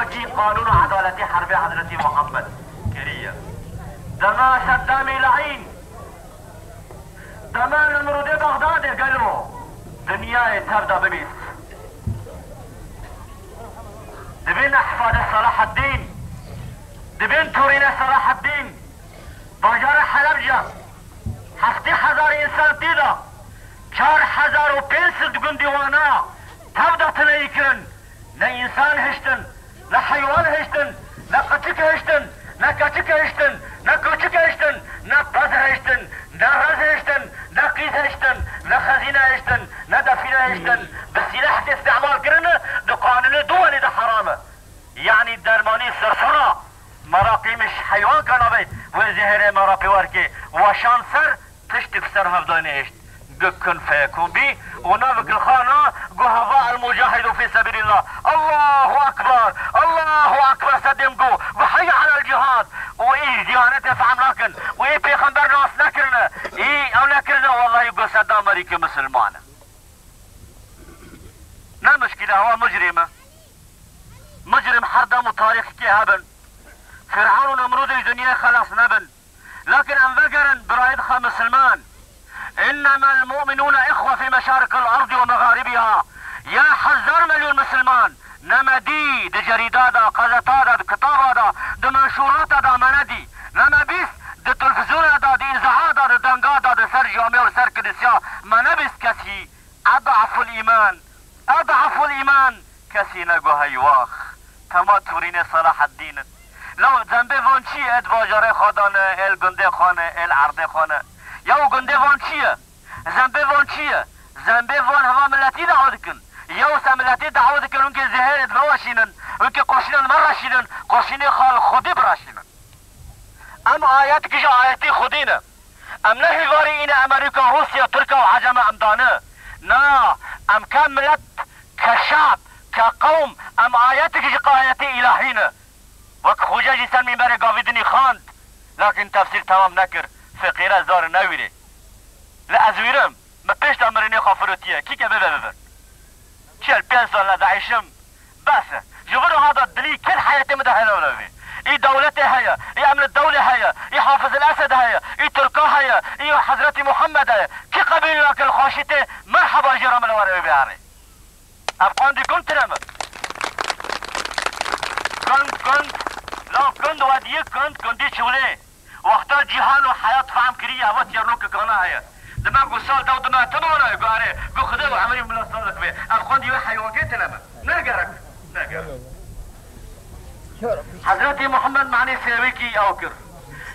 حاجی قانون و عدالتی حرب حضرت محمد کریه دما صدام لعین دما نمرود بغداد قلبو دنیای تبدا ببیست دبین احفاد صلاح الدین دبین تورین صلاح الدین باجار حلب جا 7,000 انسان دیدا 4,500 گندیوانا تبدا تنیکن نه انسان هشتن نه حیوان هشتن نه قچک هشتن نه کچک هشتن نه کوچک هشتن نه پز هشتن نه رز هشتن نه قیز هشتن نه خزینه هشتن نه دفینه هشتن بسلاح استعمال کرنه ده قانون دولي ده حرامه يعني درماني سرسرة مراقي مش حيوان كانوا بي وزهره مراقي وركي وشان سر تشتك سر هفضاني هشت قكن فيكون بي ونابك الخانة قهفاء المجاهد في سبيل الله الله أكبر الله أكبر سدم قو وحي على الجهاد وإيه ديانته فعم لكن وإيه بيخنبر ناس نكرنا إيه أو نكرنا والله يقول صدام أمريكا مسلمانة نا مشكلة هو مجرم حردم وتاريخ كهبن فرعون ونمرود الدنيا خلاص نبن لكن انفقرن برايد مسلمان انما المؤمنون اخوة في مشارق الارض ومغاربها يا حزار مليون مسلمان نما دي جريدادا قزتادا كتابادا دي منشوراتا دا مندي نما بيس دي تلفزيونا دي ازعادا دي دنقادا دي سر جامع وسر كنسيا ما نبس كسي اضعف الايمان كسي نقو هيواخ تما تورين صلاح الدين لو زنبه وان چیه اد واجاره خادانه ال گنده خانه ال عرده خانه یا گنده وان چیه زنبه وان چیه زنبه وان هوا ملتی دعوت کن یا سا ملتی دعوت کن اونکه زهر اد بواشینن اونکه قرشینن مراشینن قرشینی خال خودی براشینن ام آیت کش آیتی خودینه ام نه واری این امریکا روسیا ترکا و عجم ام دانه نا ام کم ملت کشعب كقوم ام آياتك قايتي الهينا وك خوجاجي سن من بره قاويدني خاند لكن تفسير تمام نكر فقيرة زار نويري لا ازويرم ما بيش تامريني خافروتيه كي كبه ببن شل 5 سال لدعيشم بس جبرو هذا الدليل كل حياتي مدهنه ونوي اي دولتي هيا اي امن الدولة هيا اي حافظ الاسد هيا اي تركا هيا اي حضرتي محمد هيا كي قبيل لك الخاشته مرحبا جرام الوري بيعني افغان دي كنت نما كنت وديه كنت دي شولي وقتا جهان و حياة فهم كريه اوات يرنوك كانا هيا دما قو سال داو دما تمانا يقاري قو خده وعملي ملا صالك بي افغان دي حيوان كنت نما نقرك حضرتي محمد معني سيويكي اوكر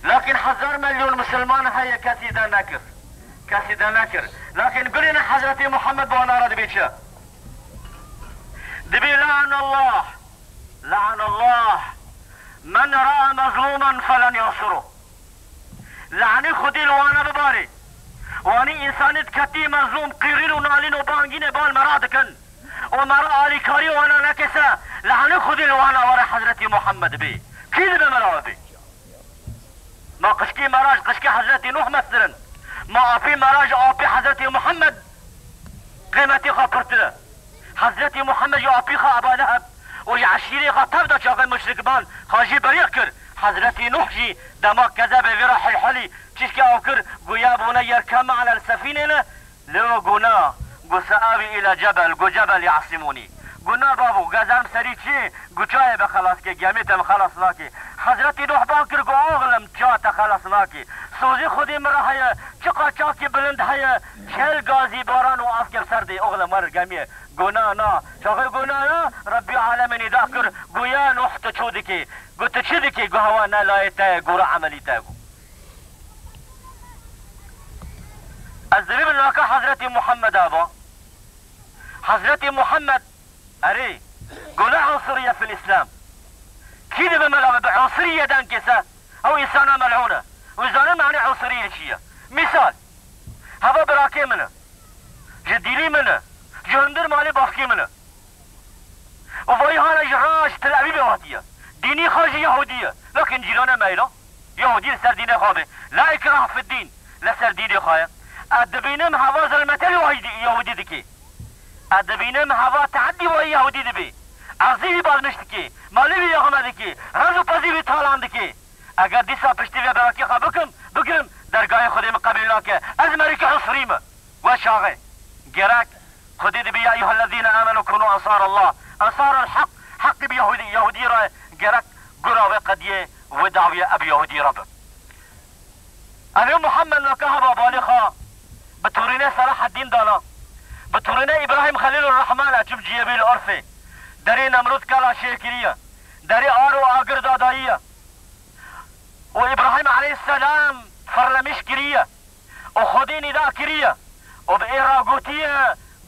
لكن 1,000 مليون مسلمان هيا كاسيدا نكر لكن قلنا حضرتي محمد وانا رد بيتشا دبي لعن الله من رأى مظلوما فلن ينصره لعني خدي وانا بباري واني انسانت كتي مظلوم قيرين ونالين وبانجين بال مرادكن ومرأة لكاري وانا نكسا لعني خدي وانا ورا حضرتي محمد بي كيد بمراوي ما قشكي مراج قشكي حضرتي نوح مثلا ما ابي مراج ابي حضرتي محمد قيمتي خاطرتنا حضرتي محمد يعطيها ابا لهب ويعشيري تبدا شاغل مشرك بان خاجي بريق كر حضرتي نوح جي دماغ كذا بفيرا حلحلي تشكي اوكر قويا بونا يركم على السفينة لو قنا قو سآوي الى جبل قو جبل يعصموني قلنا بابو قزرم سريتشي قو جاي بخلاص كي قيامتهم خلاص لاكي حضرتي نوح بانكر قو اغلم جاتا خلاص لاكي سوزي خودي مرا هيا چقا چاكي بلند هيا چل غازي باران و افكر سردي اغلم مر قميه قلنا نا شغل قلنا نا ربي عالمني ذاكر قويا نوح تشودكي قلت تشدكي قو هوانا لايتا قو عملي تاقو الزريب لك حضرتي محمد ابا حضرتي محمد اري قول عنصرية في الاسلام كيف بملعب بعنصرية دانكسة او انسانة ملعونة وإذا معنى عنصرية شيء مثال هذا براكي منه جديلي منه جهندر مالي باخي منه وفاي هانا جراش تل أبيب واتية ديني خارج يهودية لكن جيلانا مايلا يهودي لسر دين خابه لا إكراه في الدين لسر دين خايا أدبينم هوا ظلمتل يهودي دكي أدبينم هوا تعدي وهي يهودي دبي عرضی باز مشتکی مالی بی آمدکی رزو پزی بی تالاندکی اگر دیسا پشتی بی براکی خواه بکرم درگاه خودم قبیل که از مریک عصریم و شاغه گرک خودی دی بی ایها الذین آمنوا کنوا انصار الله انصار الحق حق بی یهودی را گرک گراوه قدیه و دعویه اب یهودی رب اليوم محمد نكهبا بالخا بتورينا صلاح الدين دانا بتورينا ابراهيم خليل الرحمن اجب جيبي الارفي داري نمرود كلا شيكريه داري ارو اگر دادايه وابراهيم عليه السلام فرلمش كريه وخدي نداء كريه وبإيرا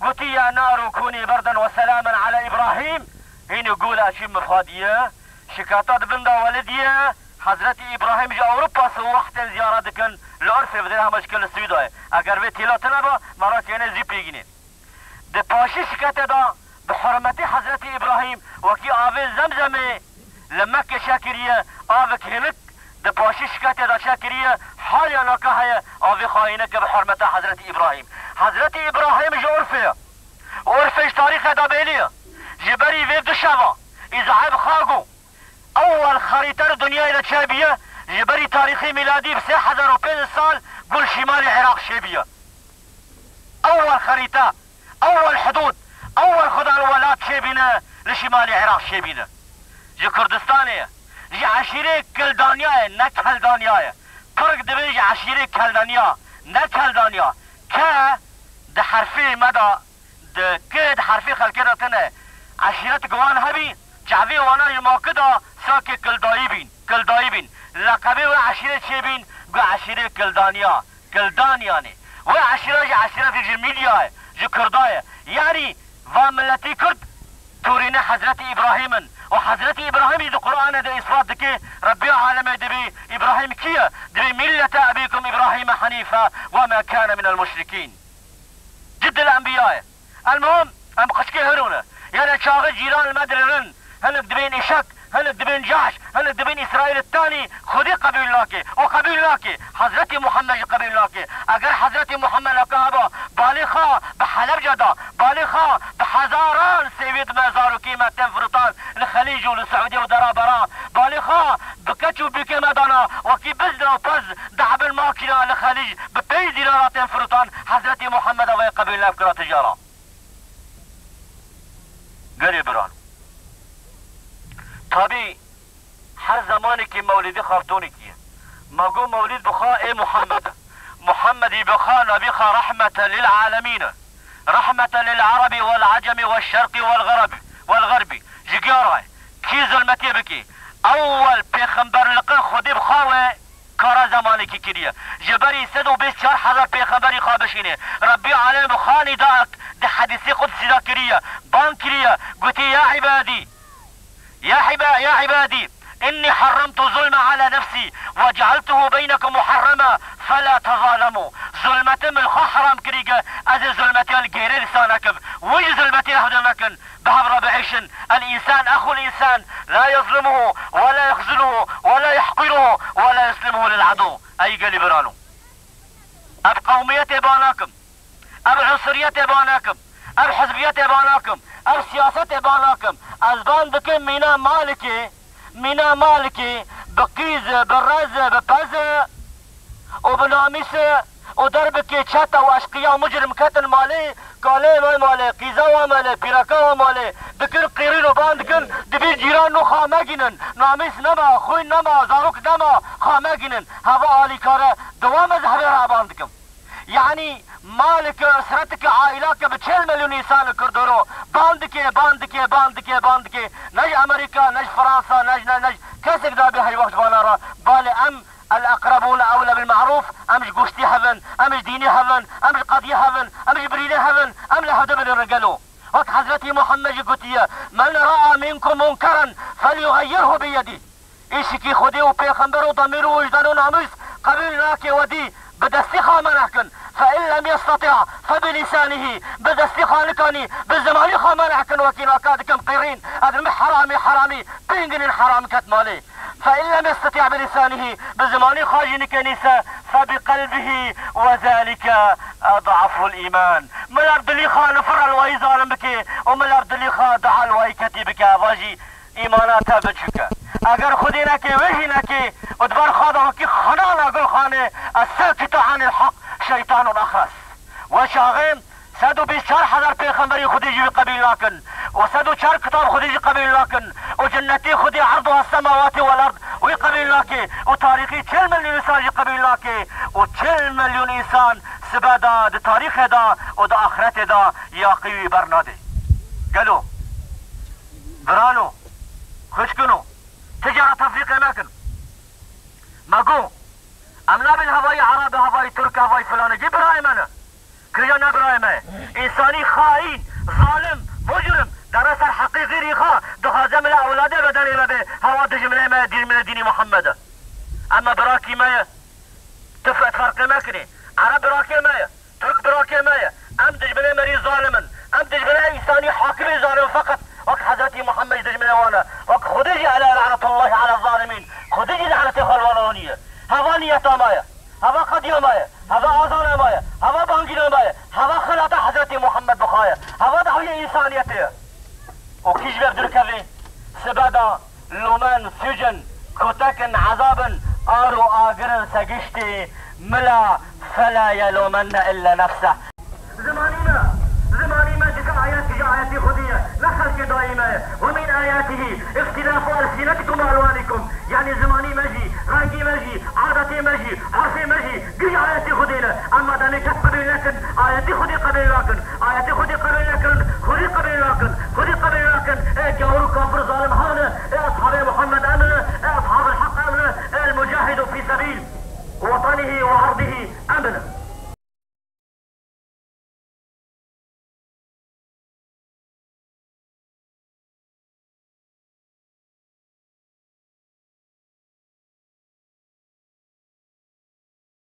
قوتيه نار كوني بردا وسلاما على ابراهيم هين يقول اشم مفاديه شكاتات بندا ولديه حضرت ابراهیم جا اوروپا سو وقت زیاره دکن لعرف بدنها مشکل سویدای اگر به تیلات نبا مرا کنه زی پیگینه ده پاشی شکت دا به حرمت حضرت ابراهیم وکی آوه زمزمه لمک شاکریه آوه کهمک ده پاشی شکت دا شاکریه حالی ناکه های آوه خواهینه که به حرمت حضرت ابراهیم جا عرفش تاریخ دا بیلیه جبری ویب دشوا ازعاب خاگو اول خريطة دنيا الى تشابية جبري تاريخي ميلادي ب 3005 سال قول شمال العراق شابية اول خريطة اول حدود اول خدا الولاد شابينا لشمال العراق شابينا جي كردستانية جي عشيرة كلدانيا نك هلدانيا فرق دبي جي عشيرة كلدانيا نك هلدانيا كا ده حرفي مدى ده كد حرفي خلقيرتنا عشيرة قوان هبي جعبي وانا يماكدا ساكي كلدائي بين لقبي وعشيرة شيبين قو عشيرة كلدانياني وعشيرة في جميليا جي كردايا يعني وملتي كرد تورينا حضرت ابراهيم وحضرت ابراهيم دي قرآن دي اثبات دكي ربي عالم دبي ابراهيم كيا دبي ملة ابيكم ابراهيم حنيفا وما كان من المشركين جد الانبياء المهم ام قشكي هرونا يعني شاغل جيران المدررن هنك دبين إشك هنك دبين جعش هنك دبين إسرائيل الثاني خدي قبيل لاكي وقبيل لاكي حضرت محمد قبيل لاكي اگر حضرت محمد لكهبا بالخا بحلب جدا بالخا بحزاران سيويد مزار وكيمة تنفرطان لخليج ولسعودية ودرابرا بالخا بكتشو بكي مدانا وكي بزنا وبز دعب الماكينة لخليج ببيزي لنا تنفرطان حضرت محمد وقبيل لاكرا تجارة قريبران طبي هر زمانی که مولدی خارتونی کیه مگو مولد بخوا ای محمدی بخوا نبی خوا رحمة للعالمين رحمة للعرب والعجم والشرق والغرب جگاره کی ظلمتی بکی اول پیغمبر لقن خودی بخواه کارا زمانی که کریه جبری 124,000 پیغمبری خواه بشینه ربی عالم بخوانی داک ده حدیثی قدسی دا کریه بان کریه گوتی يا عبادي إني حرمت الظلم على نفسي وجعلته بينكم محرما فلا تظالموا ظلمة من حرام كريقة أذي ظلمة الجيري لسانكم وجه ظلمة أهدمكن بهبر بعيشن الإنسان أخو الإنسان لا يظلمه ولا يخذله ولا يحقره ولا يسلمه للعدو أي قال برانو أب قومية باناكم أب عنصرية باناكم أب حزبية باناكم أب سياسة باناكم أزبان بكم مينا مالكي بقيز بالرز ببز وبناميس ودربك شتا واشقيا ومجرم كتن مالي كالي مالي قيزا مالي بيراكا مالي بكر قيرين وباندكن دبي جيران نو خامجنن ناميس نما خوين نما زاروك نما خامجنن هذا آلي كاره دوام زهري راباندكم يعني مالك اسرتك عائلاتك ب40 مليون انسان كردورو باندكي نج امريكا نج فرنسا نج كاسك دابي هاي وقت بانارا بالي ام الاقربون اولى بالمعروف امش قوشتي هفن امش ديني هفن امش قضية هفن امش بريلي هفن ام لهذا من الرجالو وقت حضرتي محمد قتية من رأى منكم منكرا فليغيره بيدي ايشكي خدي وبيخنبر وضمير وجدان ناموس قبلناك ودي بدستي خامنكن فإن لم يستطع فبلسانه بدستي خانكاني بالزمالي خامنكن وكينا كادكم قيرين هذا حرامي بينجن الحرام كتمالي فإن لم يستطع بلسانه بالزمالي خاجن كنيسة فبقلبه وذلك أضعف الإيمان من الأرض اللي خان فر الواي ظالم بك ومن الأرض اللي خان دعا الواي كتي بك مجی ایمانات بچکه اگر خودی نکی وحی نکی ادبر خدا کی خنانا گل خانه الساکت عن الحق شیطان اخرس و شاغم 124,000 پیغمبری خودی جی قبیل لاکن و 104 کتاب خودی جی قبیل لاکن و جنتی خودی عرضها السماوات والارض وی قبیل لاکی و تاریخی 40 میلیون انسان جی قبیل لاکی و 40 میلیون انسان سبا دا د تاریخ دا و د آخرت دا یاقیوی برناده قالوا برانو خشكنو تجارة تفريق اماكن ماقو امنا بالهواي عرب هواي ترك هواي فلان جيب برايم انا كريانا برايم انساني خائن ظالم مجرم درس الحقيقي ريخا دخازم الاولاد بدني ما به هوا دجمله ما دين من دين محمد اما براكي ما تفرق فرق اماكني عرب براكي ما ترك براكي ما ام دجمله مري ظالما ام دجمله انساني حاكمي ظالم فقط وك حضرتي محمد دجمله وانا وك خدجي على لعنة الله على الظالمين خدجي لعنة خلوانونية هوا نيتا مايا هوا قديا مايا هوا آزانا مايا هوا بانجينا مايا هوا خلاط حضرتي محمد بخايا هوا دعوية إنسانيته وكيش بيقدر كذي سبادا لومان سجن كتاكن عذابا آرو آقرن سقشتي ملا فلا يلومن إلا نفسه زماني ما جك آياتي خذية لا خلق دائمة ومن آياته اختلاف ألسنتكم وألوانكم يعني زماني مجي رنگي مجي عادتي مجي عرفي مجي قري آياتي خذينا أما داني قبل لكن آياتي خذي قبل لكن آياتي خذي قبل لكن